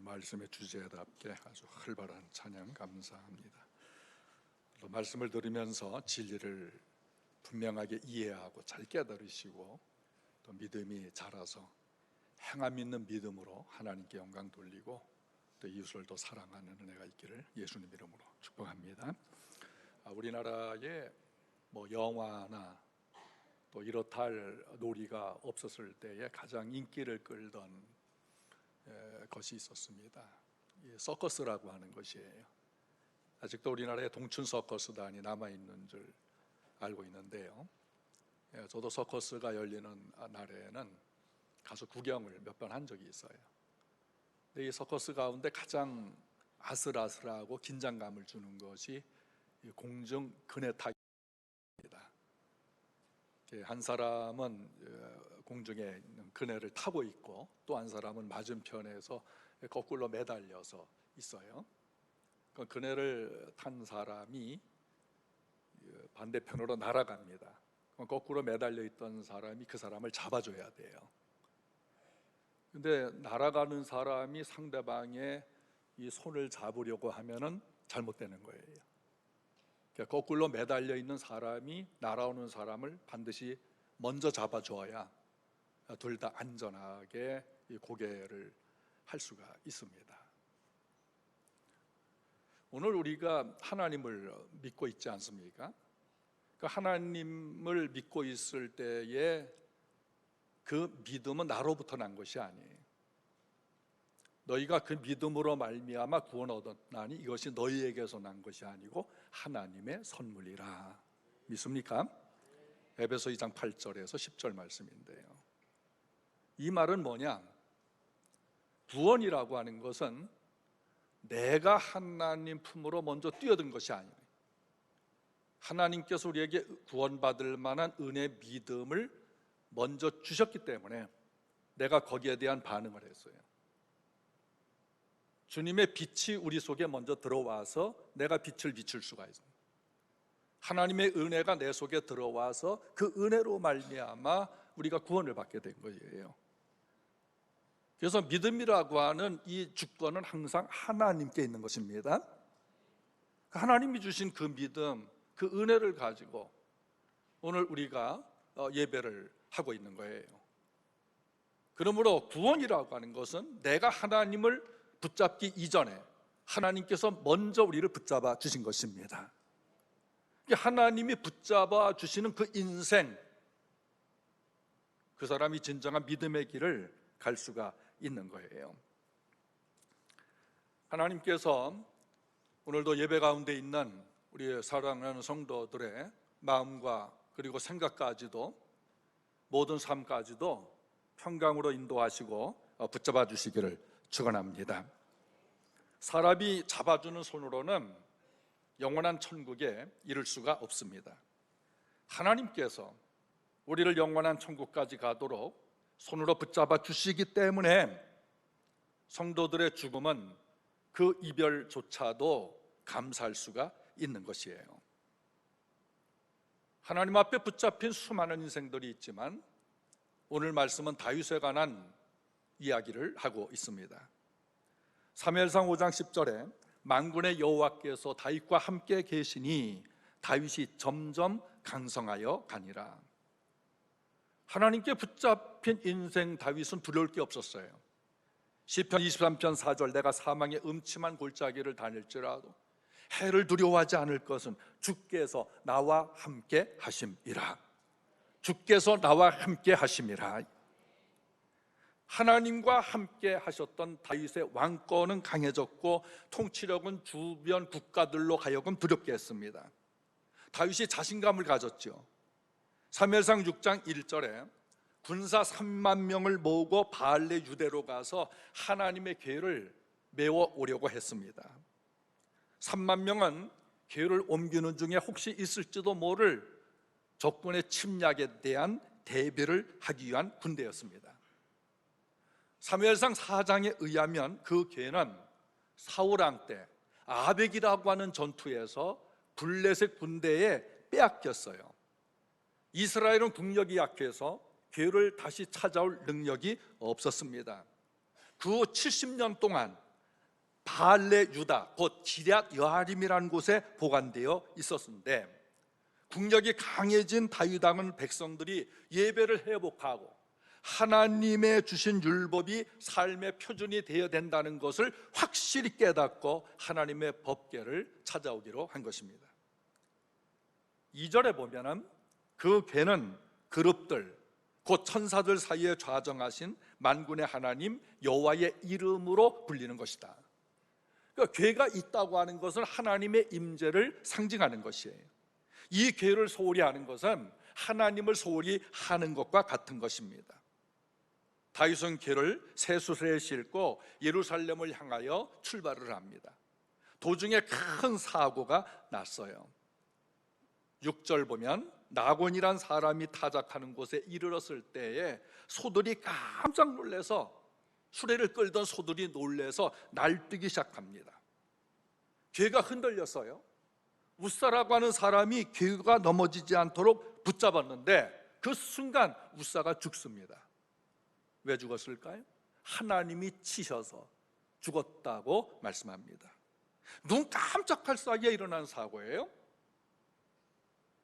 말씀의 주제답게 아주 활발한 찬양 감사합니다. 또 말씀을 들으면서 진리를 분명하게 이해하고 잘 깨달으시고 또 믿음이 자라서 행함 있는 믿음으로 하나님께 영광 돌리고 또 이웃을 더 사랑하는 은혜가 있기를 예수님 이름으로 축복합니다. 우리나라에 영화나 또 이렇다 할 놀이가 없었을 때에 가장 인기를 끌던 것이 있었습니다. 서커스라고 하는 것이에요. 아직도 우리나라에 동춘 서커스단이 남아있는 줄 알고 있는데요. 저도 서커스가 열리는 날에는 가서 구경을 몇 번 한 적이 있어요. 근데 이 서커스 가운데 가장 아슬아슬하고 긴장감을 주는 것이 공중 그네타기입니다. 한 사람은 공중에 있는 그네를 타고 있고 또 한 사람은 맞은편에서 거꾸로 매달려서 있어요. 그 그네를 탄 사람이 반대편으로 날아갑니다. 거꾸로 매달려 있던 사람이 그 사람을 잡아줘야 돼요. 근데 날아가는 사람이 상대방의 이 손을 잡으려고 하면은 잘못되는 거예요. 그러니까 거꾸로 매달려 있는 사람이 날아오는 사람을 반드시 먼저 잡아줘야 둘 다 안전하게 고개를 할 수가 있습니다. 오늘 우리가 하나님을 믿고 있지 않습니까? 그 하나님을 믿고 있을 때에 그 믿음은 나로부터 난 것이 아니에요. 너희가 그 믿음으로 말미암아 구원 얻었나니 이것이 너희에게서 난 것이 아니고 하나님의 선물이라. 믿습니까? 에베소 2장 8절에서 10절 말씀인데요. 이 말은 뭐냐? 구원이라고 하는 것은 내가 하나님 품으로 먼저 뛰어든 것이 아니에요. 하나님께서 우리에게 구원받을 만한 은혜 믿음을 먼저 주셨기 때문에 내가 거기에 대한 반응을 했어요. 주님의 빛이 우리 속에 먼저 들어와서 내가 빛을 비출 수가 있습니다. 하나님의 은혜가 내 속에 들어와서 그 은혜로 말미암아 우리가 구원을 받게 된 거예요. 그래서 믿음이라고 하는 이 주권은 항상 하나님께 있는 것입니다. 하나님이 주신 그 믿음, 그 은혜를 가지고 오늘 우리가 예배를 하고 있는 거예요. 그러므로 구원이라고 하는 것은 내가 하나님을 붙잡기 이전에 하나님께서 먼저 우리를 붙잡아 주신 것입니다. 하나님이 붙잡아 주시는 그 인생, 그 사람이 진정한 믿음의 길을 갈 수가 있는 거예요. 하나님께서 오늘도 예배 가운데 있는 우리 사랑하는 성도들의 마음과 그리고 생각까지도 모든 삶까지도 평강으로 인도하시고 붙잡아 주시기를 축원합니다. 사람이 잡아주는 손으로는 영원한 천국에 이를 수가 없습니다. 하나님께서 우리를 영원한 천국까지 가도록 손으로 붙잡아 주시기 때문에 성도들의 죽음은 그 이별조차도 감사할 수가 있는 것이에요. 하나님 앞에 붙잡힌 수많은 인생들이 있지만 오늘 말씀은 다윗에 관한 이야기를 하고 있습니다. 사무엘상 5장 10절에 만군의 여호와께서 다윗과 함께 계시니 다윗이 점점 강성하여 가니라. 하나님께 붙잡힌 인생 다윗은 두려울 게 없었어요. 시편 23편 4절 내가 사망의 음침한 골짜기를 다닐지라도 해를 두려워하지 않을 것은 주께서 나와 함께 하심이라. 주께서 나와 함께 하심이라. 하나님과 함께 하셨던 다윗의 왕권은 강해졌고 통치력은 주변 국가들로 하여금 두렵게 했습니다. 다윗이 자신감을 가졌죠. 사무엘상 6장 1절에 군사 3만 명을 모으고 바알레 유대로 가서 하나님의 궤를 메워 오려고 했습니다. 3만 명은 궤를 옮기는 중에 혹시 있을지도 모를 적군의 침략에 대한 대비를 하기 위한 군대였습니다. 사무엘상 4장에 의하면 그 궤는 사울왕 때 아벡이라고 하는 전투에서 블레셋 군대에 빼앗겼어요. 이스라엘은 국력이 약해서 궤를 다시 찾아올 능력이 없었습니다. 그 70년 동안 바알레 유다, 곧 기럇 여아림이라는 곳에 보관되어 있었는데, 국력이 강해진 다윗 왕은 백성들이 예배를 회복하고 하나님의 주신 율법이 삶의 표준이 되어야 된다는 것을 확실히 깨닫고 하나님의 법궤를 찾아오기로 한 것입니다. 2절에 보면은 그 궤는 그룹들, 곧 천사들 사이에 좌정하신 만군의 하나님 여호와의 이름으로 불리는 것이다. 그러니까 궤가 있다고 하는 것은 하나님의 임재를 상징하는 것이에요. 이 궤를 소홀히 하는 것은 하나님을 소홀히 하는 것과 같은 것입니다. 다윗은 궤를 쇠수레에 싣고 예루살렘을 향하여 출발을 합니다. 도중에 큰 사고가 났어요. 6절 보면 나곤이란 사람이 타작하는 곳에 이르렀을 때에 소들이 깜짝 놀라서, 수레를 끌던 소들이 놀라서 날뛰기 시작합니다. 궤가 흔들렸어요. 우사라고 하는 사람이 궤가 넘어지지 않도록 붙잡았는데 그 순간 우사가 죽습니다. 왜 죽었을까요? 하나님이 치셔서 죽었다고 말씀합니다. 눈 깜짝할 사이에 일어난 사고예요.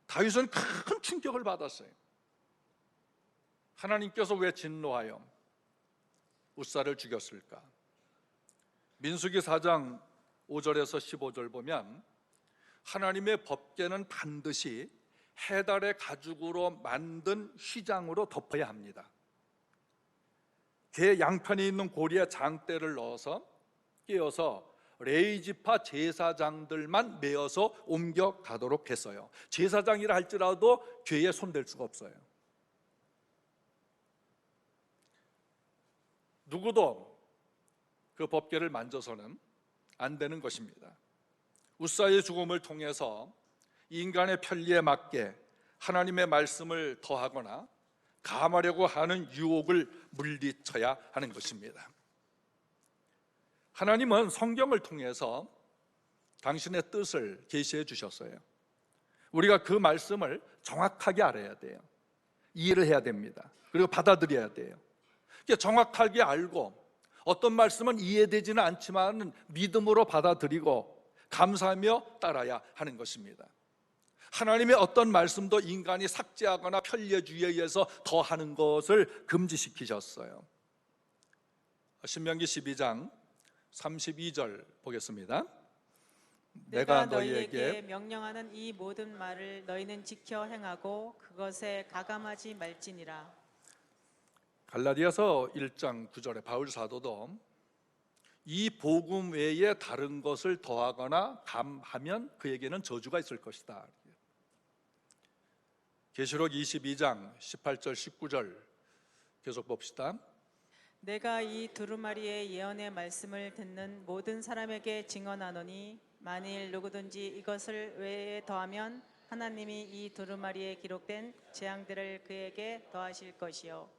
다윗은 큰 충격을 받았어요. 하나님께서 왜 진노하여 우사를 죽였을까? 민수기 4장 5절에서 15절 보면 하나님의 법궤는 반드시 해달의 가죽으로 만든 휘장으로 덮어야 합니다. 궤 양편에 있는 고리에 장대를 넣어서 끼워서 레위지파 제사장들만 메어서 옮겨가도록 했어요. 제사장이라 할지라도 궤에 손댈 수가 없어요. 누구도 그 법궤를 만져서는 안 되는 것입니다. 우사의 죽음을 통해서 인간의 편리에 맞게 하나님의 말씀을 더하거나 감하려고 하는 유혹을 물리쳐야 하는 것입니다. 하나님은 성경을 통해서 당신의 뜻을 계시해 주셨어요. 우리가 그 말씀을 정확하게 알아야 돼요. 이해를 해야 됩니다. 그리고 받아들여야 돼요. 정확하게 알고 어떤 말씀은 이해되지는 않지만 믿음으로 받아들이고 감사하며 따라야 하는 것입니다. 하나님의 어떤 말씀도 인간이 삭제하거나 편리주의에 의해서 더하는 것을 금지시키셨어요. 신명기 12장 32절 보겠습니다. 내가 너희에게 명령하는 이 모든 말을 너희는 지켜 행하고 그것에 가감하지 말지니라. 갈라디아서 1장 9절에 바울 사도도 이 복음 외에 다른 것을 더하거나 감하면 그에게는 저주가 있을 것이다. 계시록 22장 18절 19절 계속 봅시다. 내가 이 두루마리의 예언의 말씀을 듣는 모든 사람에게 증언하노니 만일 누구든지 이것을 외에 더하면 하나님이 이 두루마리에 기록된 재앙들을 그에게 더하실 것이요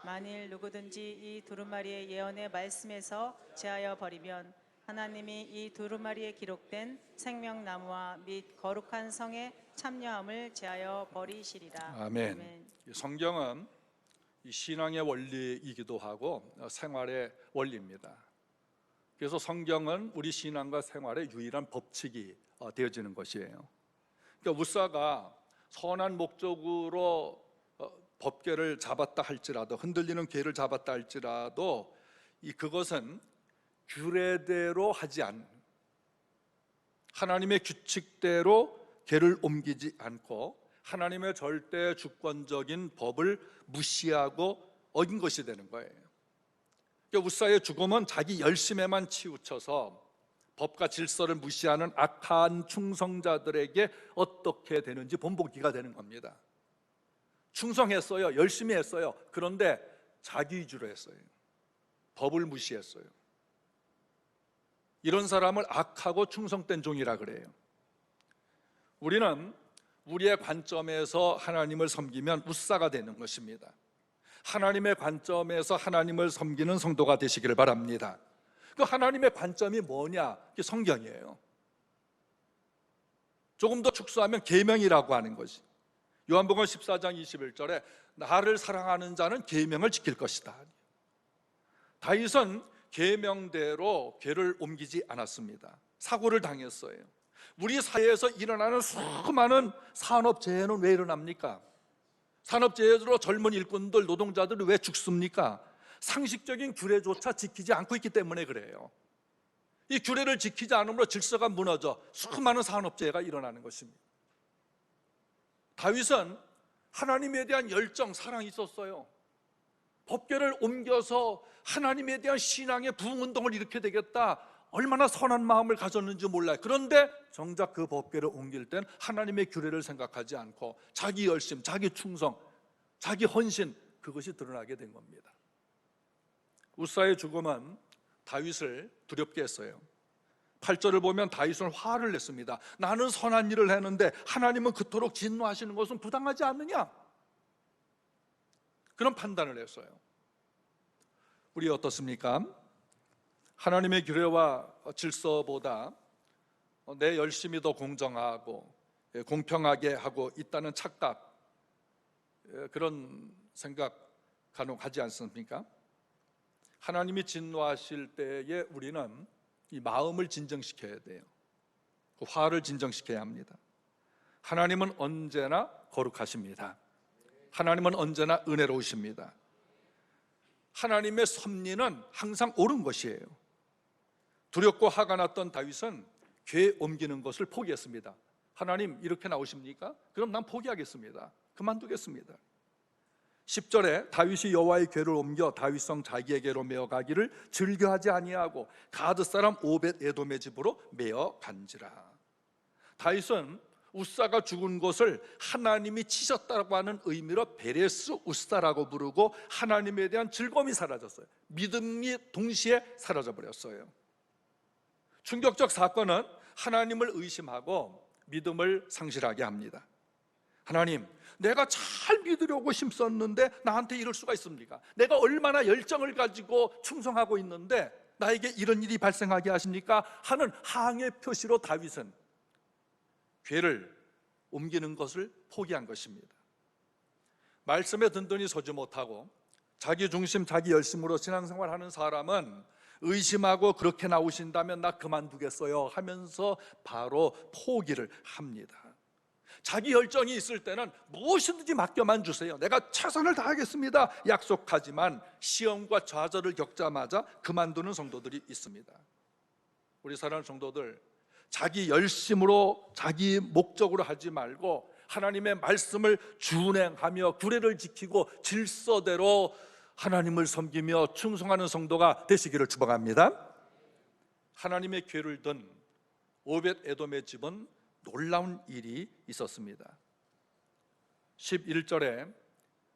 만일 누구든지 이 두루마리의 예언의 말씀에서 제하여 버리면 하나님이 이 두루마리에 기록된 생명나무와 및 거룩한 성의 참여함을 제하여 버리시리라. 아멘. 아멘. 성경은 신앙의 원리이기도 하고 생활의 원리입니다. 그래서 성경은 우리 신앙과 생활의 유일한 법칙이 되어지는 것이에요. 그러니까 우사가 선한 목적으로 법궤를 잡았다 할지라도, 흔들리는 궤를 잡았다 할지라도 그것은 규례대로 하지 않는, 하나님의 규칙대로 궤를 옮기지 않고 하나님의 절대 주권적인 법을 무시하고 어긴 것이 되는 거예요. 그러니까 우사의 죽음은 자기 열심에만 치우쳐서 법과 질서를 무시하는 악한 충성자들에게 어떻게 되는지 본보기가 되는 겁니다. 충성했어요. 열심히 했어요. 그런데 자기 위주로 했어요. 법을 무시했어요. 이런 사람을 악하고 충성된 종이라 그래요. 우리는 우리의 관점에서 하나님을 섬기면 우사가 되는 것입니다. 하나님의 관점에서 하나님을 섬기는 성도가 되시기를 바랍니다. 그 하나님의 관점이 뭐냐? 그게 성경이에요. 조금 더 축소하면 계명이라고 하는 것이, 요한복음 14장 21절에 나를 사랑하는 자는 계명을 지킬 것이다. 다윗은 계명대로 궤를 옮기지 않았습니다. 사고를 당했어요. 우리 사회에서 일어나는 수많은 산업재해는 왜 일어납니까? 산업재해로 젊은 일꾼들, 노동자들이 왜 죽습니까? 상식적인 규례조차 지키지 않고 있기 때문에 그래요. 이 규례를 지키지 않으므로 질서가 무너져 수많은 산업재해가 일어나는 것입니다. 다윗은 하나님에 대한 열정, 사랑이 있었어요. 법궤를 옮겨서 하나님에 대한 신앙의 부흥운동을 일으켜야 되겠다, 얼마나 선한 마음을 가졌는지 몰라요. 그런데 정작 그 법궤를 옮길 땐 하나님의 규례를 생각하지 않고 자기 열심, 자기 충성, 자기 헌신, 그것이 드러나게 된 겁니다. 우사의 죽음은 다윗을 두렵게 했어요. 8절을 보면 다윗은 화를 냈습니다. 나는 선한 일을 했는데 하나님은 그토록 진노하시는 것은 부당하지 않느냐, 그런 판단을 했어요. 우리 어떻습니까? 하나님의 규례와 질서보다 내 열심이 더 공정하고 공평하게 하고 있다는 착각, 그런 생각 간혹 하지 않습니까? 하나님이 진노하실 때에 우리는 이 마음을 진정시켜야 돼요. 그 화를 진정시켜야 합니다. 하나님은 언제나 거룩하십니다. 하나님은 언제나 은혜로우십니다. 하나님의 섭리는 항상 옳은 것이에요. 두렵고 화가 났던 다윗은 궤 옮기는 것을 포기했습니다. 하나님 이렇게 나오십니까? 그럼 난 포기하겠습니다. 그만두겠습니다. 10절에 다윗이 여호와의 궤를 옮겨 다윗성 자기에게로 메어 가기를 즐겨하지 아니하고 가드 사람 오벳 에돔의 집으로 메어 간지라. 다윗은 우사가 죽은 것을 하나님이 치셨다고 하는 의미로 베레스 우사라고 부르고 하나님에 대한 즐거움이 사라졌어요. 믿음이 동시에 사라져버렸어요. 충격적 사건은 하나님을 의심하고 믿음을 상실하게 합니다. 하나님, 내가 잘 믿으려고 힘썼는데 나한테 이럴 수가 있습니까? 내가 얼마나 열정을 가지고 충성하고 있는데 나에게 이런 일이 발생하게 하십니까? 하는 항의 표시로 다윗은 궤를 옮기는 것을 포기한 것입니다. 말씀에 든든히 서지 못하고 자기 중심, 자기 열심으로 신앙생활하는 사람은 의심하고 그렇게 나오신다면 나 그만두겠어요 하면서 바로 포기를 합니다. 자기 열정이 있을 때는 무엇이든지 맡겨만 주세요, 내가 최선을 다하겠습니다 약속하지만 시험과 좌절을 겪자마자 그만두는 성도들이 있습니다. 우리 사랑하는 성도들, 자기 열심으로 자기 목적으로 하지 말고 하나님의 말씀을 준행하며 규례를 지키고 질서대로 하나님을 섬기며 충성하는 성도가 되시기를 축복합니다. 하나님의 궤를 든 오벳 에돔의 집은 놀라운 일이 있었습니다. 11절에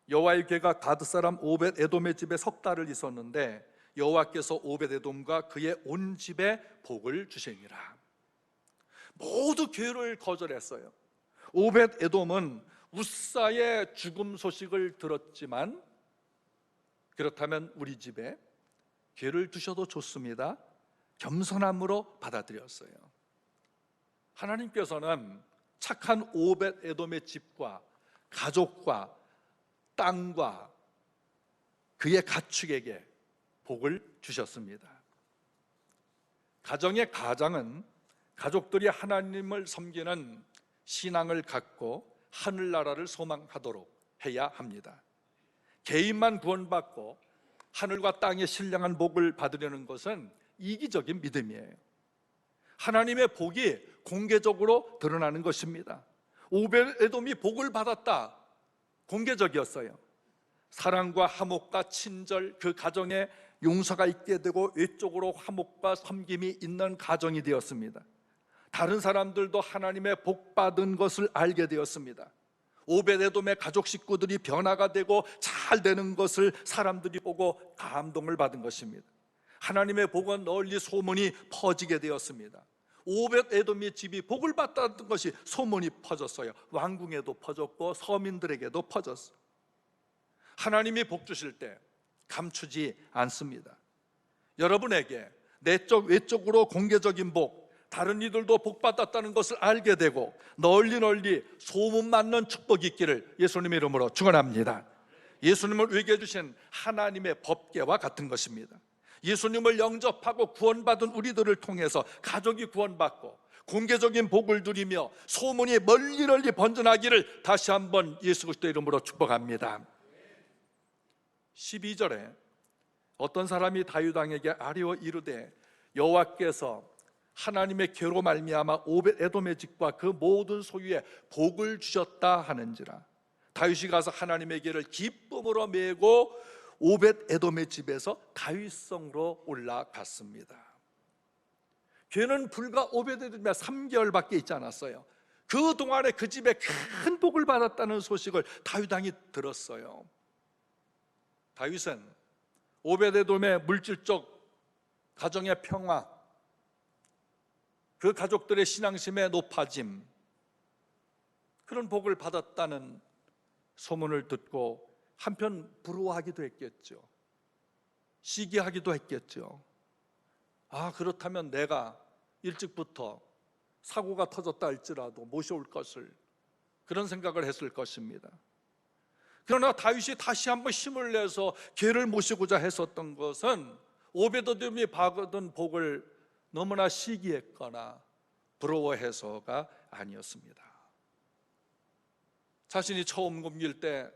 여호와의 궤가 가드 사람 오벳 에돔의 집에 석 달을 있었는데 여호와께서 오벳 에돔과 그의 온 집에 복을 주시니라. 모두 궤를 거절했어요. 오벳 에돔은 우사의 죽음 소식을 들었지만 그렇다면 우리 집에 궤를 두셔도 좋습니다, 겸손함으로 받아들였어요. 하나님께서는 착한 오벳 에돔의 집과 가족과 땅과 그의 가축에게 복을 주셨습니다. 가정의 가장은 가족들이 하나님을 섬기는 신앙을 갖고 하늘나라를 소망하도록 해야 합니다. 개인만 구원받고 하늘과 땅의 신령한 복을 받으려는 것은 이기적인 믿음이에요. 하나님의 복이 공개적으로 드러나는 것입니다. 오벳 에돔이 복을 받았다, 공개적이었어요. 사랑과 화목과 친절, 그 가정에 용서가 있게 되고 외적으로 화목과 섬김이 있는 가정이 되었습니다. 다른 사람들도 하나님의 복 받은 것을 알게 되었습니다. 오벳 에돔의 가족 식구들이 변화가 되고 잘 되는 것을 사람들이 보고 감동을 받은 것입니다. 하나님의 복은 널리 소문이 퍼지게 되었습니다. 오벳 에돔의 집이 복을 받았던 것이 소문이 퍼졌어요. 왕궁에도 퍼졌고 서민들에게도 퍼졌어요. 하나님이 복 주실 때 감추지 않습니다. 여러분에게 내적 외적으로 공개적인 복, 다른 이들도 복 받았다는 것을 알게 되고 널리 소문 맞는 축복이 있기를 예수님의 이름으로 축원합니다. 예수님을 위해 주신 하나님의 법궤와 같은 것입니다. 예수님을 영접하고 구원받은 우리들을 통해서 가족이 구원받고 공개적인 복을 누리며 소문이 멀리 번져나기를 다시 한번 예수 그리스도 이름으로 축복합니다. 12절에 어떤 사람이 다윗 왕에게 아뢰어 이르되 여호와께서 하나님의 괴로 말미암아 오벳 에돔의 집과 그 모든 소유에 복을 주셨다 하는지라. 다윗이 가서 하나님의 궤를 기쁨으로 메고 오벳 에돔의 집에서 다윗성으로 올라갔습니다. 궤는 불과 오벳 에돔에 3개월밖에 있지 않았어요. 그 동안에 그 집에 큰 복을 받았다는 소식을 다윗 왕이 들었어요. 다윗은 오벳 에돔의 물질적 가정의 평화, 그 가족들의 신앙심의 높아짐, 그런 복을 받았다는 소문을 듣고 한편 부러워하기도 했겠죠. 시기하기도 했겠죠. 아, 그렇다면 내가 일찍부터 사고가 터졌다 할지라도 모셔올 것을, 그런 생각을 했을 것입니다. 그러나 다윗이 다시 한번 힘을 내서 궤를 모시고자 했었던 것은 오벳에돔이 받은 복을 너무나 시기했거나 부러워해서가 아니었습니다. 자신이 처음 옮길 때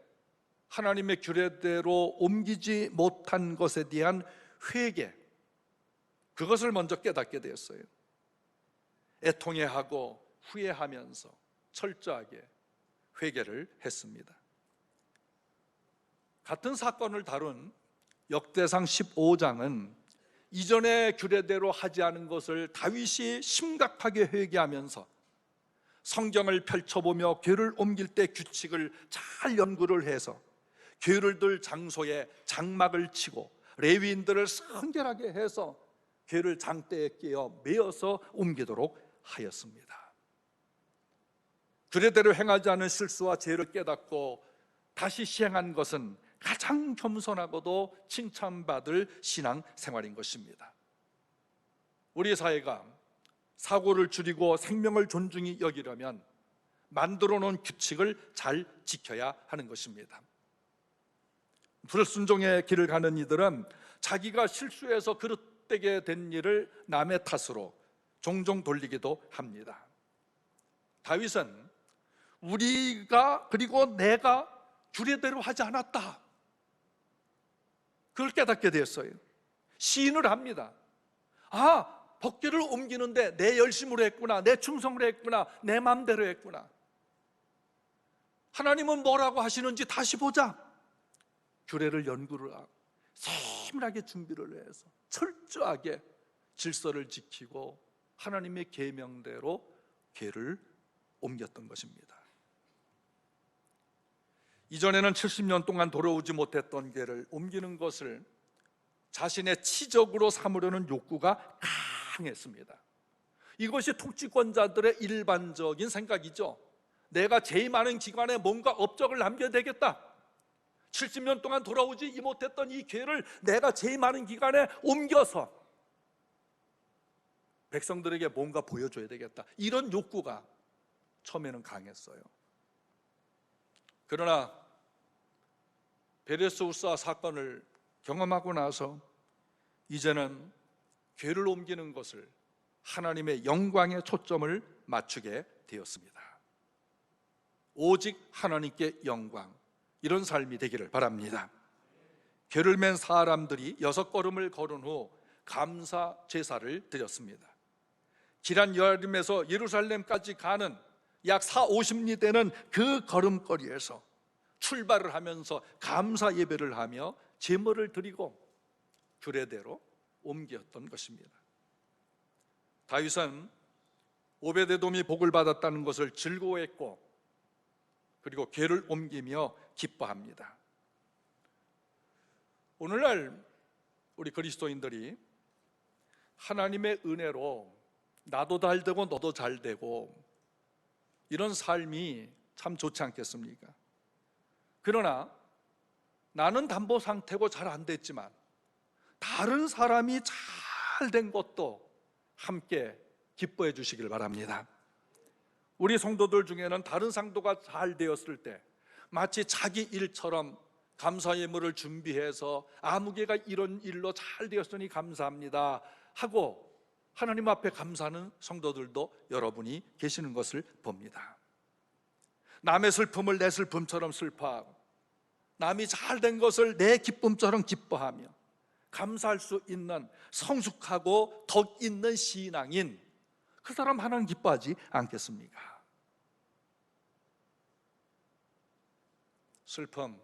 하나님의 규례대로 옮기지 못한 것에 대한 회개, 그것을 먼저 깨닫게 되었어요. 애통해하고 후회하면서 철저하게 회개를 했습니다. 같은 사건을 다룬 역대상 15장은 이전의 규례대로 하지 않은 것을 다윗이 심각하게 회개하면서 성경을 펼쳐보며 궤를 옮길 때 규칙을 잘 연구를 해서 궤를 들 장소에 장막을 치고 레위인들을 성결하게 해서 궤를 장대에 끼워 메어서 옮기도록 하였습니다. 규례대로 행하지 않은 실수와 죄를 깨닫고 다시 시행한 것은 가장 겸손하고도 칭찬받을 신앙 생활인 것입니다. 우리 사회가 사고를 줄이고 생명을 존중히 여기려면 만들어 놓은 규칙을 잘 지켜야 하는 것입니다. 불순종의 길을 가는 이들은 자기가 실수해서 그릇되게 된 일을 남의 탓으로 종종 돌리기도 합니다. 다윗은 우리가 그리고 내가 규례대로 하지 않았다, 그걸 깨닫게 되었어요. 시인을 합니다. 아, 법궤를 옮기는데 내 열심으로 했구나, 내 충성으로 했구나, 내 마음대로 했구나. 하나님은 뭐라고 하시는지 다시 보자. 규례를 연구를 하고 세밀하게 준비를 해서 철저하게 질서를 지키고 하나님의 계명대로 궤를 옮겼던 것입니다. 이전에는 70년 동안 돌아오지 못했던 궤를 옮기는 것을 자신의 치적으로 삼으려는 욕구가 강했습니다. 이것이 통치권자들의 일반적인 생각이죠. 내가 제일 많은 기관에 뭔가 업적을 남겨야 되겠다. 70년 동안 돌아오지 못했던 이 궤를 내가 제일 많은 기관에 옮겨서 백성들에게 뭔가 보여줘야 되겠다, 이런 욕구가 처음에는 강했어요. 그러나 베레스 우사 사건을 경험하고 나서 이제는 궤를 옮기는 것을 하나님의 영광에 초점을 맞추게 되었습니다. 오직 하나님께 영광, 이런 삶이 되기를 바랍니다. 궤를 맨 사람들이 6걸음을 걸은 후 감사 제사를 드렸습니다. 기란 여림에서 예루살렘까지 가는 약 40~50리 되는 그 걸음거리에서 출발을 하면서 감사 예배를 하며 제물을 드리고 규례대로 옮겼던 것입니다. 다윗은 오벳에돔이 복을 받았다는 것을 즐거워했고, 그리고 궤를 옮기며 기뻐합니다. 오늘날 우리 그리스도인들이 하나님의 은혜로 나도 잘 되고 너도 잘 되고 이런 삶이 참 좋지 않겠습니까? 그러나 나는 담보 상태고 잘 안 됐지만 다른 사람이 잘 된 것도 함께 기뻐해 주시길 바랍니다. 우리 성도들 중에는 다른 상도가 잘 되었을 때 마치 자기 일처럼 감사 예물을 준비해서 아무개가 이런 일로 잘 되었으니 감사합니다 하고 하나님 앞에 감사하는 성도들도 여러분이 계시는 것을 봅니다. 남의 슬픔을 내 슬픔처럼 슬퍼하고 남이 잘된 것을 내 기쁨처럼 기뻐하며 감사할 수 있는 성숙하고 덕 있는 신앙인, 그 사람 하나님 기뻐하지 않겠습니까? 슬픔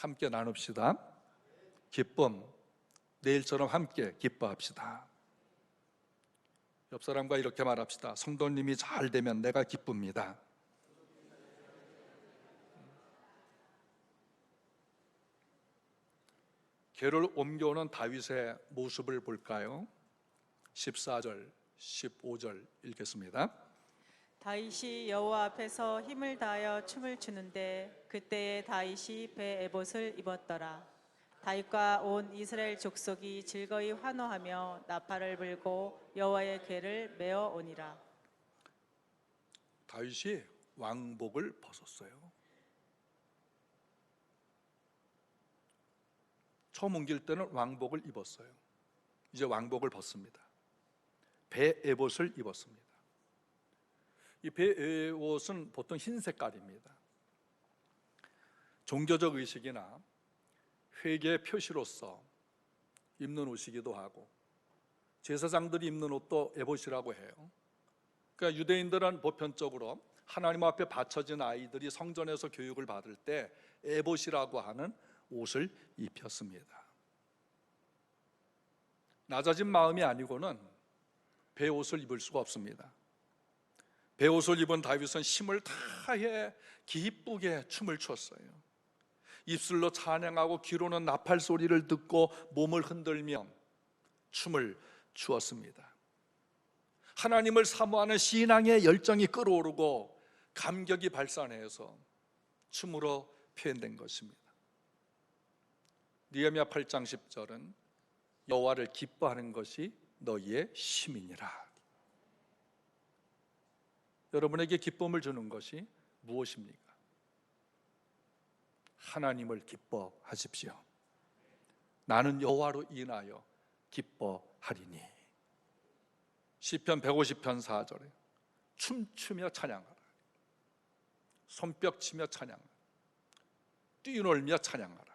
함께 나눕시다. 기쁨 내일처럼 함께 기뻐합시다. 옆 사람과 이렇게 말합시다. 성도님이 잘 되면 내가 기쁩니다. 궤를 옮겨오는 다윗의 모습을 볼까요? 14절, 15절 읽겠습니다. 다윗이 여호와 앞에서 힘을 다하여 춤을 추는데 그때에 다윗이 배 에봇을 입었더라. 다윗과 온 이스라엘 족속이 즐거이 환호하며 나팔을 불고 여호와의 궤를 메어 오니라. 다윗이 왕복을 벗었어요. 처음 옮길 때는 왕복을 입었어요. 이제 왕복을 벗습니다. 배 에봇을 입었습니다. 이 배 에봇은 보통 흰 색깔입니다. 종교적 의식이나 회개의 표시로서 입는 옷이기도 하고 제사장들이 입는 옷도 에봇이라고 해요. 그러니까 유대인들은 보편적으로 하나님 앞에 바쳐진 아이들이 성전에서 교육을 받을 때 에봇이라고 하는 옷을 입혔습니다. 낮아진 마음이 아니고는 배옷을 입을 수가 없습니다. 배옷을 입은 다윗은 힘을 다해 기쁘게 춤을 췄어요. 입술로 찬양하고 귀로는 나팔 소리를 듣고 몸을 흔들며 춤을 추었습니다. 하나님을 사모하는 신앙의 열정이 끓어오르고 감격이 발산해서 춤으로 표현된 것입니다. 느헤미야 8장 10절은 여호와를 기뻐하는 것이 너희의 힘이니라. 여러분에게 기쁨을 주는 것이 무엇입니까? 하나님을 기뻐하십시오. 나는 여호와로 인하여 기뻐하리니. 시편 150편 4절에 춤추며 찬양하라, 손뼉치며 찬양하라, 뛰놀며 찬양하라.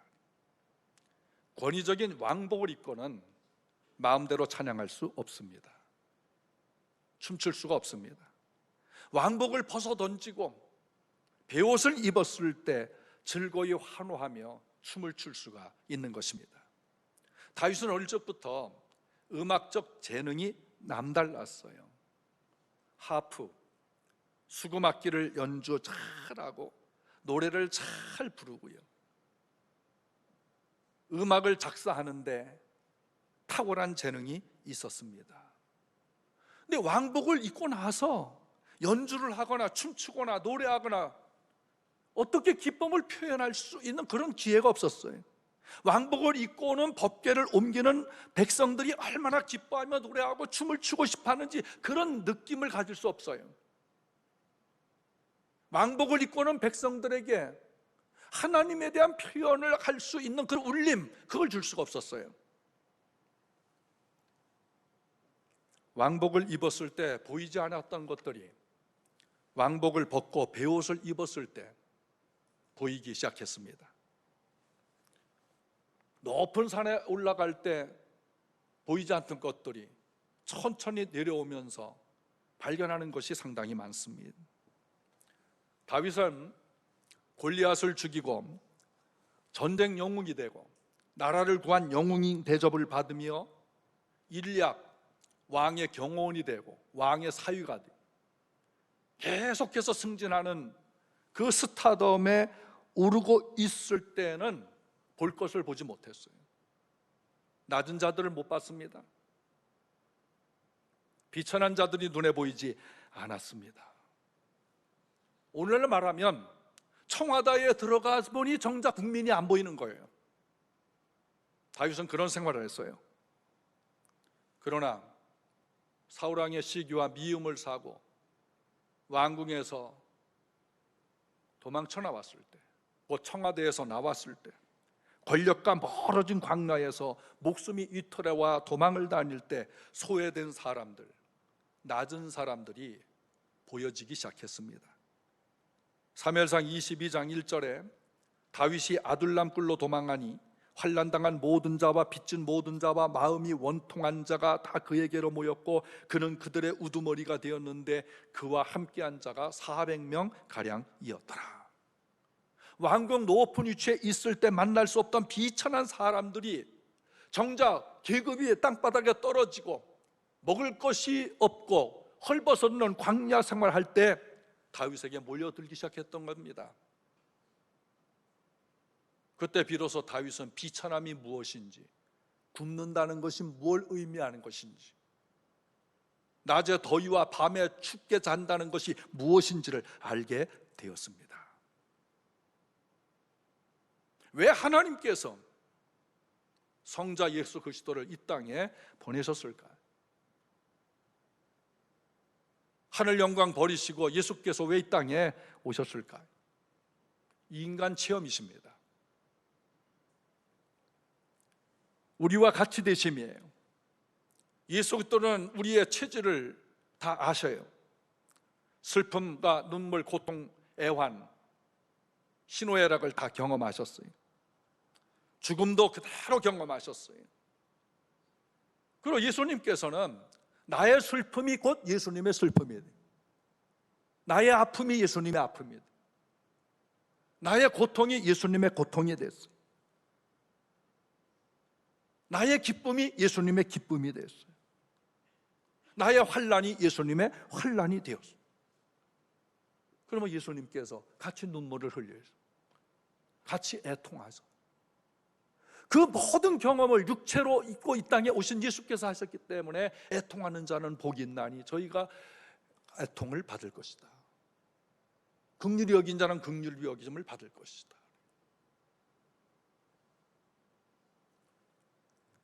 권위적인 왕복을 입고는 마음대로 찬양할 수 없습니다. 춤출 수가 없습니다. 왕복을 벗어 던지고 베옷을 입었을 때 즐거이 환호하며 춤을 출 수가 있는 것입니다. 다윗은 어릴 적부터 음악적 재능이 남달랐어요. 하프, 수금악기를 연주 잘하고 노래를 잘 부르고요. 음악을 작사하는데 탁월한 재능이 있었습니다. 근데 왕복을 입고 나서 연주를 하거나 춤추거나 노래하거나 어떻게 기쁨을 표현할 수 있는 그런 기회가 없었어요. 왕복을 입고는 법궤를 옮기는 백성들이 얼마나 기뻐하며 노래하고 춤을 추고 싶어 하는지 그런 느낌을 가질 수 없어요. 왕복을 입고는 백성들에게 하나님에 대한 표현을 할 수 있는 그런 울림, 그걸 줄 수가 없었어요. 왕복을 입었을 때 보이지 않았던 것들이 왕복을 벗고 베옷을 입었을 때 보이기 시작했습니다. 높은 산에 올라갈 때 보이지 않던 것들이 천천히 내려오면서 발견하는 것이 상당히 많습니다. 다윗은 골리앗을 죽이고 전쟁 영웅이 되고 나라를 구한 영웅인 대접을 받으며 일약 왕의 경호원이 되고 왕의 사위가 되고 계속해서 승진하는 그 스타덤에 오르고 있을 때는 볼 것을 보지 못했어요. 낮은 자들을 못 봤습니다. 비천한 자들이 눈에 보이지 않았습니다. 오늘날 말하면 청와대에 들어가 보니 정작 국민이 안 보이는 거예요. 다윗은 그런 생활을 했어요. 그러나 사울왕의 시기와 미움을 사고 왕궁에서 도망쳐 나왔을 때 청와대에서 나왔을 때, 권력과 멀어진 광야에서 목숨이 위태로와 도망을 다닐 때 소외된 사람들, 낮은 사람들이 보여지기 시작했습니다. 사무엘상 22장 1절에 다윗이 아둘람 굴로 도망하니 환난당한 모든 자와 빚진 모든 자와 마음이 원통한 자가 다 그에게로 모였고 그는 그들의 우두머리가 되었는데 그와 함께한 자가 400명 가량이었더라. 왕궁 높은 위치에 있을 때 만날 수 없던 비천한 사람들이 정작 계급이 땅바닥에 떨어지고 먹을 것이 없고 헐벗었는 광야 생활할 때 다윗에게 몰려들기 시작했던 겁니다. 그때 비로소 다윗은 비천함이 무엇인지, 굶는다는 것이 뭘 의미하는 것인지, 낮에 더위와 밤에 춥게 잔다는 것이 무엇인지를 알게 되었습니다. 왜 하나님께서 성자 예수 그리스도를 이 땅에 보내셨을까요? 하늘 영광 버리시고 예수께서 왜 이 땅에 오셨을까요? 인간 체험이십니다. 우리와 같이 되심이에요. 예수 그리스도는 우리의 체질을 다 아셔요. 슬픔과 눈물, 고통, 애환, 희노애락을 다 경험하셨어요. 죽음도 그대로 경험하셨어요. 그리고 예수님께서는 나의 슬픔이 곧 예수님의 슬픔이에요. 나의 아픔이 예수님의 아픔이에요. 나의 고통이 예수님의 고통이 됐어요. 나의 기쁨이 예수님의 기쁨이 됐어요. 나의 환난이 예수님의 환난이 되었어요. 그러면 예수님께서 같이 눈물을 흘려요. 같이 애통하셔. 그 모든 경험을 육체로 입고 이 땅에 오신 예수께서 하셨기 때문에 애통하는 자는 복이 있나니 저희가 애통을 받을 것이다. 긍휼히 여긴 자는 긍휼히 여김을 받을 것이다.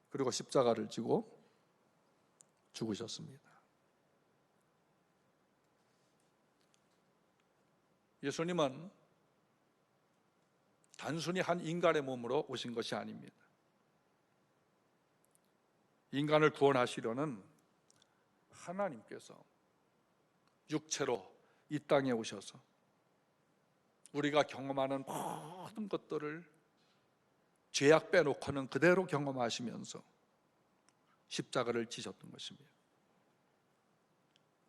그리고 십자가를 지고 죽으셨습니다. 예수님은 단순히 한 인간의 몸으로 오신 것이 아닙니다. 인간을 구원하시려는 하나님께서 육체로 이 땅에 오셔서 우리가 경험하는 모든 것들을 죄악 빼놓고는 그대로 경험하시면서 십자가를 지셨던 것입니다.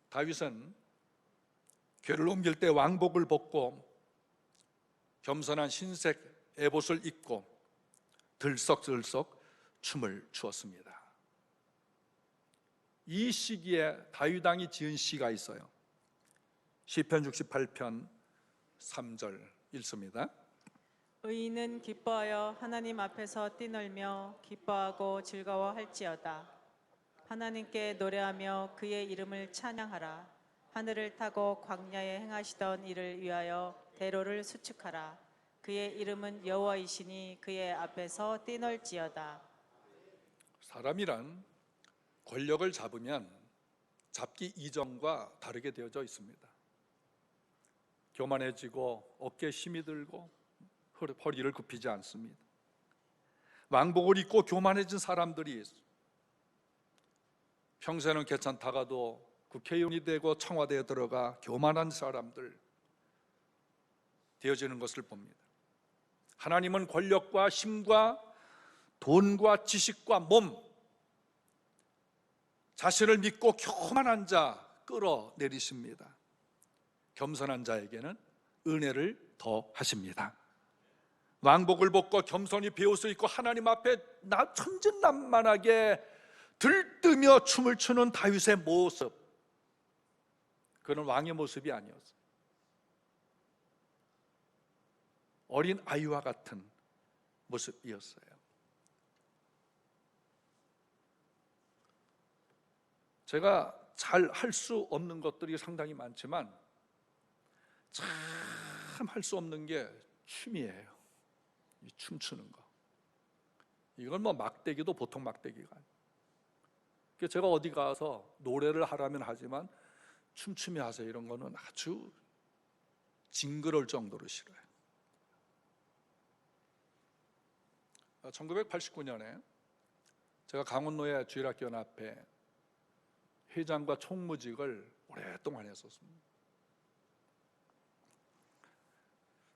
다윗은 궤를 옮길 때 왕복을 벗고 겸손한 흰색 에봇을 입고 들썩들썩 춤을 추었습니다. 이 시기에 다윗 왕이 지은 시가 있어요. 시편 68편 3절 읽습니다. 의인은 기뻐하여 하나님 앞에서 뛰놀며 기뻐하고 즐거워할지어다. 하나님께 노래하며 그의 이름을 찬양하라. 하늘을 타고 광야에 행하시던 이를 위하여 대로를 수축하라. 그의 이름은 여호와이시니 그의 앞에서 뛰놀지어다. 사람이란 권력을 잡으면 잡기 이전과 다르게 되어져 있습니다. 교만해지고 어깨에 힘이 들고 허리를 굽히지 않습니다. 왕복을 입고 교만해진 사람들이 평소에는 괜찮다가도 국회의원이 되고 청와대에 들어가 교만한 사람들 되어지는 것을 봅니다. 하나님은 권력과 힘과 돈과 지식과 몸, 자신을 믿고 교만한 자 끌어내리십니다. 겸손한 자에게는 은혜를 더하십니다. 왕복을 벗고 겸손히 베옷을 입고 하나님 앞에 천진난만하게 들뜨며 춤을 추는 다윗의 모습, 그는 왕의 모습이 아니었어요. 어린 아이와 같은 모습이었어요. 제가 잘 할 수 없는 것들이 상당히 많지만 참 할 수 없는 게 춤이에요. 이 춤추는 거. 이건 뭐 막대기도 보통 막대기가 아니에요. 제가 어디 가서 노래를 하라면 하지만 춤추며 하세요 이런 거는 아주 징그러울 정도로 싫어요. 1989년에 제가 강원노예 주일학교연합회 회장과 총무직을 오랫동안 했었습니다.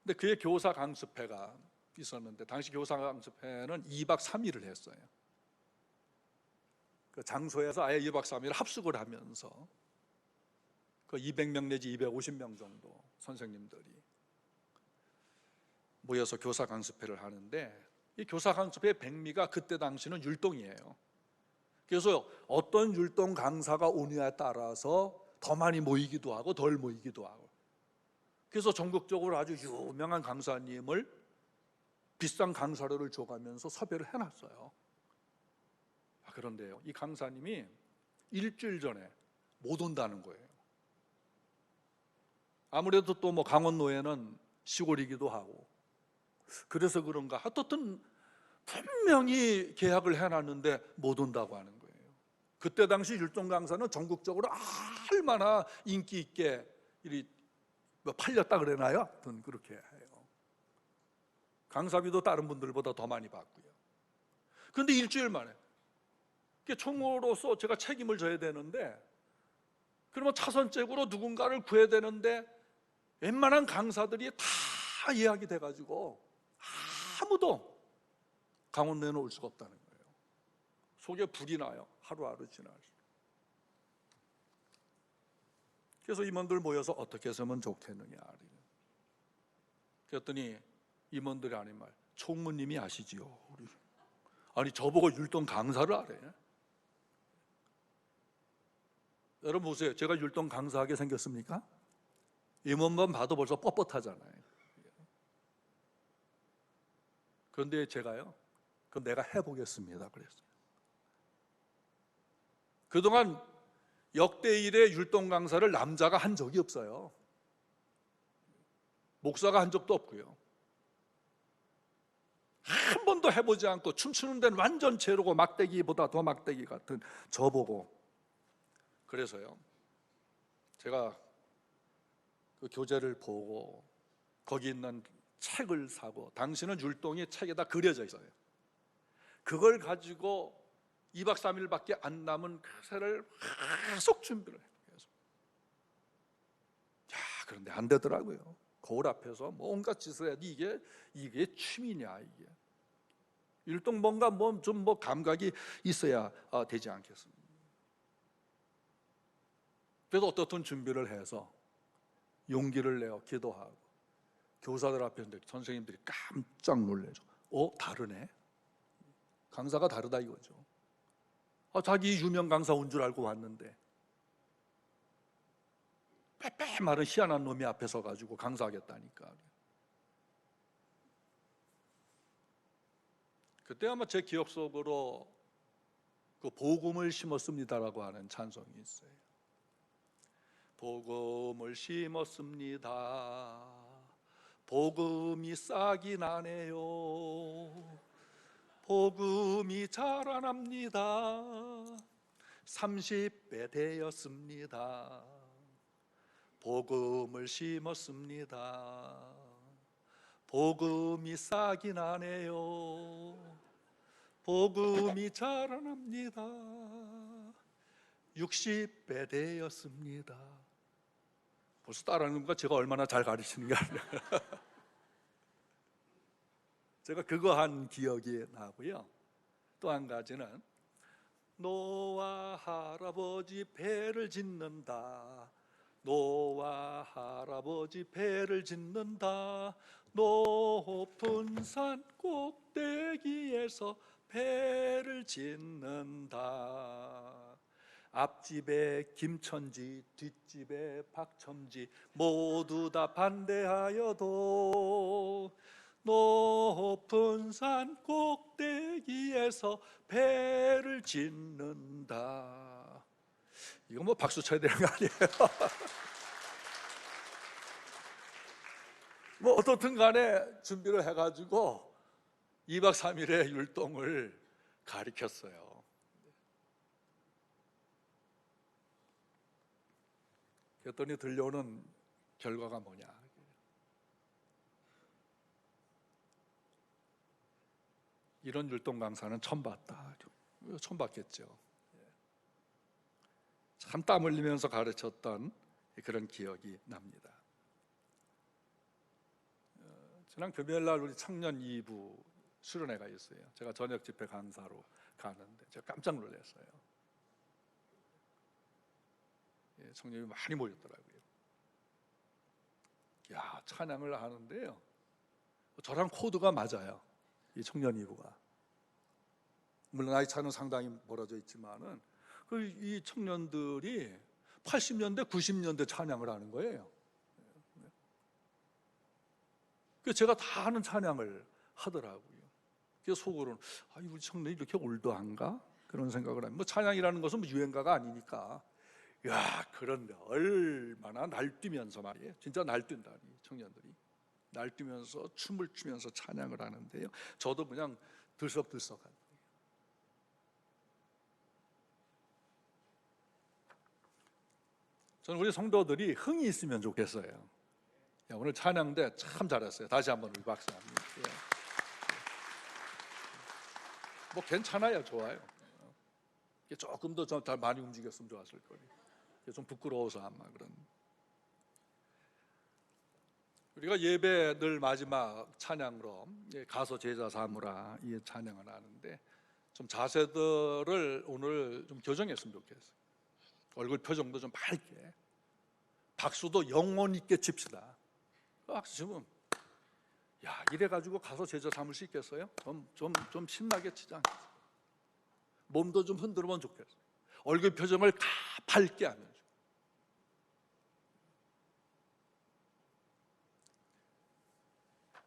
근데 그의 교사 강습회가 있었는데 당시 교사 강습회는 2박 3일을 했어요. 그 장소에서 아예 2박 3일 합숙을 하면서 그 200명 내지 250명 정도 선생님들이 모여서 교사 강습회를 하는데, 이 교사 강습회의 백미가 그때 당시는 율동이에요. 그래서 어떤 율동 강사가 오느냐에 따라서 더 많이 모이기도 하고 덜 모이기도 하고, 그래서 전국적으로 아주 유명한 강사님을 비싼 강사료를 줘가면서 섭외를 해놨어요. 그런데요, 이 강사님이 일주일 전에 못 온다는 거예요. 아무래도 또 뭐 강원노예는 시골이기도 하고 그래서 그런가 하여튼 분명히 계약을 해놨는데 못 온다고 하는 거예요. 그때 당시 율동 강사는 전국적으로 얼마나 인기 있게 뭐 팔렸다 그러나요? 하여튼 그렇게 해요. 강사비도 다른 분들보다 더 많이 받고요. 그런데 일주일 만에 총무로서 제가 책임을 져야 되는데, 그러면 차선책으로 누군가를 구해야 되는데 웬만한 강사들이 다 예약이 돼가지고 아무도 강원도에는 올 수가 없다는 거예요. 속에 불이 나요. 하루하루 지나서. 그래서 임원들 모여서 어떻게 했으면 좋겠느냐. 그랬더니 임원들이 하는 말, 총무님이 아시지요. 아니 저보고 율동 강사를 하래. 여러분 보세요. 제가 율동 강사하게 생겼습니까? 임원만 봐도 벌써 뻣뻣하잖아요. 그런데 제가요, 그럼 내가 해보겠습니다 그랬어요. 그동안 역대 일의 율동 강사를 남자가 한 적이 없어요. 목사가 한 적도 없고요. 한 번도 해보지 않고 춤추는 데는 완전 제로고 막대기보다 더 막대기 같은 저보고, 그래서요 제가 그 교재를 보고 거기 있는 책을 사고, 당시는 율동이 책에다 그려져 있어요. 그걸 가지고 2박 3일밖에 안 남은 그 새를 계속 준비를 해요. 그런데 안 되더라고요. 거울 앞에서 뭐 온갖 짓을 해야지 이게 취미냐. 이게 율동 뭔가 좀 감각이 있어야 되지 않겠습니까? 그래서 어떻든 준비를 해서 용기를 내어 기도하고 교사들 앞에 있는데 선생님들이 깜짝 놀래죠. 다르네. 강사가 다르다 이거죠. 자기 유명 강사 온 줄 알고 왔는데 빼빼 마른 희한한 놈이 앞에 서가지고 강사하겠다니까. 그때 아마 제 기억 속으로 그 복음을 심었습니다라고 하는 찬송이 있어요. 복음을 심었습니다. 복음이 싹이 나네요. 복음이 자라납니다. 30배 되었습니다. 복음을 심었습니다. 복음이 싹이 나네요. 복음이 자라납니다. 60배 되었습니다. 벌써 따라하는 것과 제가 얼마나 잘 가르치는가. 제가 그거 한 기억이 나고요. 또 한 가지는 노아 할아버지 배를 짓는다. 노아 할아버지 배를 짓는다. 높은 산 꼭대기에서 배를 짓는다. 앞집에 김천지, 뒷집에 박첨지 모두 다 반대하여도 높은 산 꼭대기에서 배를 짓는다. 이거 뭐 박수 쳐야 되는 거 아니에요? 뭐 어떻든 간에 준비를 해가지고 2박 3일의 율동을 가리켰어요. 그랬더니 들려오는 결과가 뭐냐. 이런 율동 강사는 처음 봤다. 처음 봤겠죠. 참 땀 흘리면서 가르쳤던 그런 기억이 납니다. 지난 금요일 날 우리 청년 2부 수련회가 있어요. 제가 저녁 집회 강사로 가는데 제가 깜짝 놀랐어요. 청년이 많이 모였더라고요. 야, 찬양을 하는데요, 저랑 코드가 맞아요. 이 청년 2부가. 물론 나이 차는 상당히 멀어져 있지만은 이 청년들이 80년대, 90년대 찬양을 하는 거예요. 그래서 제가 다 하는 찬양을 하더라고요. 그래서 속으로는 우리 청년이 이렇게 올드한가? 그런 생각을 합니다. 뭐 찬양이라는 것은 뭐 유행가가 아니니까. 야, 그런데 얼마나 날뛰면서 말이에요. 진짜 날뛴다니, 청년들이. 날뛰면서 춤을 추면서 찬양을 하는데요, 저도 그냥 들썩들썩한. 저는 우리 성도들이 흥이 있으면 좋겠어요. 오늘 찬양대 참 잘했어요. 다시 한번 우리 박수합니다. 뭐 괜찮아요, 좋아요. 조금 더 많이 움직였으면 좋았을 거예요. 좀 부끄러워서 아마 그런. 우리가 예배 늘 마지막 찬양으로 가서 제자 삼으라 이 찬양을 하는데, 좀 자세들을 오늘 좀 교정했으면 좋겠어요. 얼굴 표정도 좀 밝게, 박수도 영혼 있게 칩시다. 박수 치면 이래가지고 가서 제자 삼을 수 있겠어요? 좀 신나게 치지 않겠어요? 몸도 좀 흔들면 좋겠어요. 얼굴 표정을 밝게 하면서.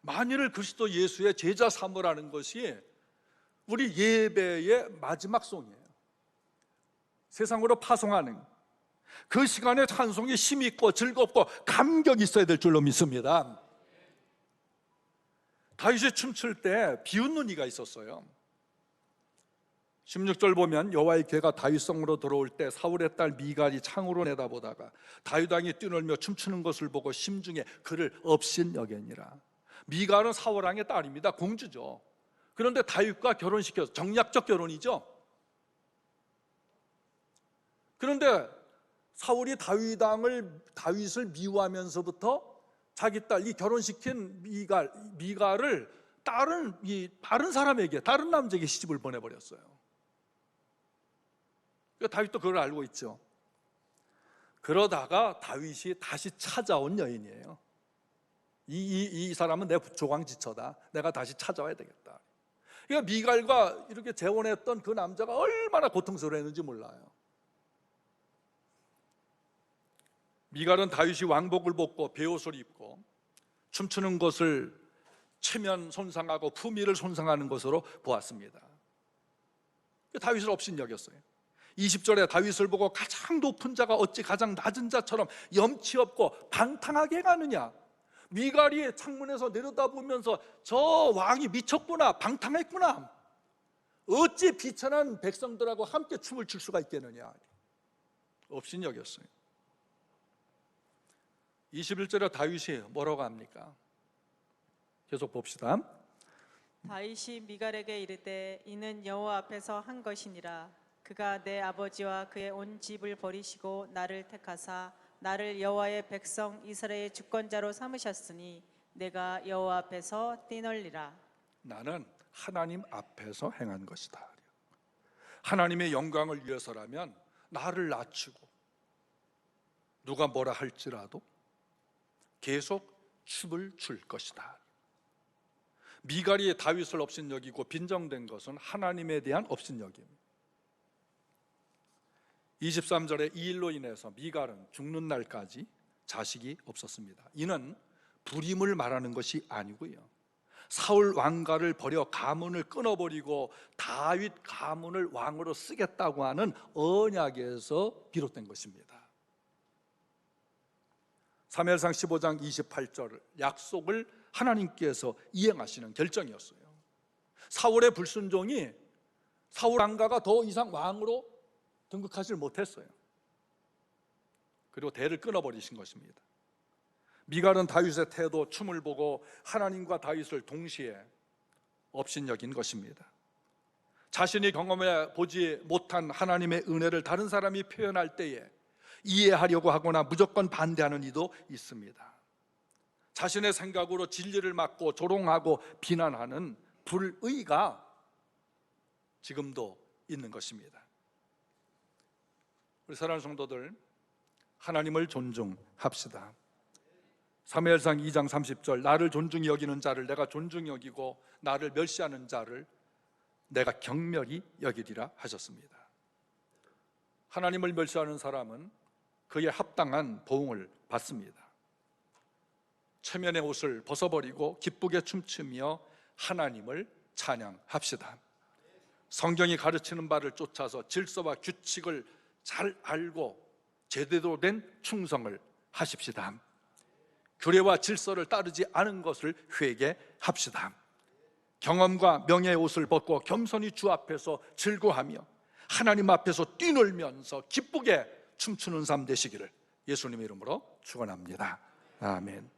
만일 그리스도 예수의 제자 삼으라는 것이 우리 예배의 마지막 송이에요. 세상으로 파송하는 그 시간에 찬송이 힘있고 즐겁고 감격이 있어야 될 줄로 믿습니다. 다윗이 춤출 때 비웃는 이가 있었어요. 16절 보면 여호와의 괴가 다윗 성으로 들어올 때 사울의 딸 미갈이 창으로 내다보다가 다윗 왕이 뛰놀며 춤추는 것을 보고 심중에 그를 업신여기니라. 미갈은 사울 왕의 딸입니다. 공주죠. 그런데 다윗과 결혼시켜서 정략적 결혼이죠. 그런데 사울이 다윗을 미워하면서부터 자기 딸, 이 결혼시킨 미갈을 다른 사람에게, 다른 남자에게 시집을 보내버렸어요. 그러니까 다윗도 그걸 알고 있죠. 그러다가 다윗이 다시 찾아온 여인이에요. 이 사람은 내 조광지처다. 내가 다시 찾아와야 되겠다. 그러니까 미갈과 이렇게 재혼했던 그 남자가 얼마나 고통스러웠는지 몰라요. 미갈은 다윗이 왕복을 벗고 베옷을 입고 춤추는 것을 체면 손상하고 품위를 손상하는 것으로 보았습니다. 다윗을 업신여겼어요. 20절에 다윗을 보고 가장 높은 자가 어찌 가장 낮은 자처럼 염치 없고 방탕하게 가느냐. 미갈이 창문에서 내려다보면서 저 왕이 미쳤구나, 방탕했구나, 어찌 비천한 백성들하고 함께 춤을 출 수가 있겠느냐, 업신여겼어요. 21절에 다윗이 뭐라고 합니까? 계속 봅시다. 다윗이 미갈에게 이르되 이는 여호와 앞에서 한 것이니라. 그가 내 아버지와 그의 온 집을 버리시고 나를 택하사 나를 여호와의 백성 이스라엘의 주권자로 삼으셨으니 내가 여호와 앞에서 뛰놀리라. 나는 하나님 앞에서 행한 것이다. 하나님의 영광을 위해서라면 나를 낮추고 누가 뭐라 할지라도 계속 춤을 출 것이다. 미갈이 다윗을 업신여기고 빈정된 것은 하나님에 대한 업신여김. 23절에 이 일로 인해서 미갈은 죽는 날까지 자식이 없었습니다. 이는 불임을 말하는 것이 아니고요, 사울 왕가를 버려 가문을 끊어버리고 다윗 가문을 왕으로 쓰겠다고 하는 언약에서 비롯된 것입니다. 사무엘상 15장 28절 약속을 하나님께서 이행하시는 결정이었어요. 사울의 불순종이 사울 왕가가 더 이상 왕으로 등극하지 못했어요. 그리고 대를 끊어버리신 것입니다. 미갈은 다윗의 태도, 춤을 보고 하나님과 다윗을 동시에 업신여긴 것입니다. 자신이 경험해 보지 못한 하나님의 은혜를 다른 사람이 표현할 때에 이해하려고 하거나 무조건 반대하는 이도 있습니다. 자신의 생각으로 진리를 막고 조롱하고 비난하는 불의가 지금도 있는 것입니다. 우리 사랑하는 성도들, 하나님을 존중합시다. 사무엘상 2장 30절, 나를 존중히 여기는 자를 내가 존중히 여기고 나를 멸시하는 자를 내가 경멸히 여기리라 하셨습니다. 하나님을 멸시하는 사람은 그에 합당한 보응을 받습니다. 체면의 옷을 벗어버리고 기쁘게 춤추며 하나님을 찬양합시다. 성경이 가르치는 바를 쫓아서 질서와 규칙을 잘 알고 제대로 된 충성을 하십시다. 규례와 질서를 따르지 않은 것을 회개합시다. 경험과 명예의 옷을 벗고 겸손히 주 앞에서 즐거워하며 하나님 앞에서 뛰놀면서 기쁘게 춤추는 삶 되시기를 예수님의 이름으로 축원합니다. 아멘.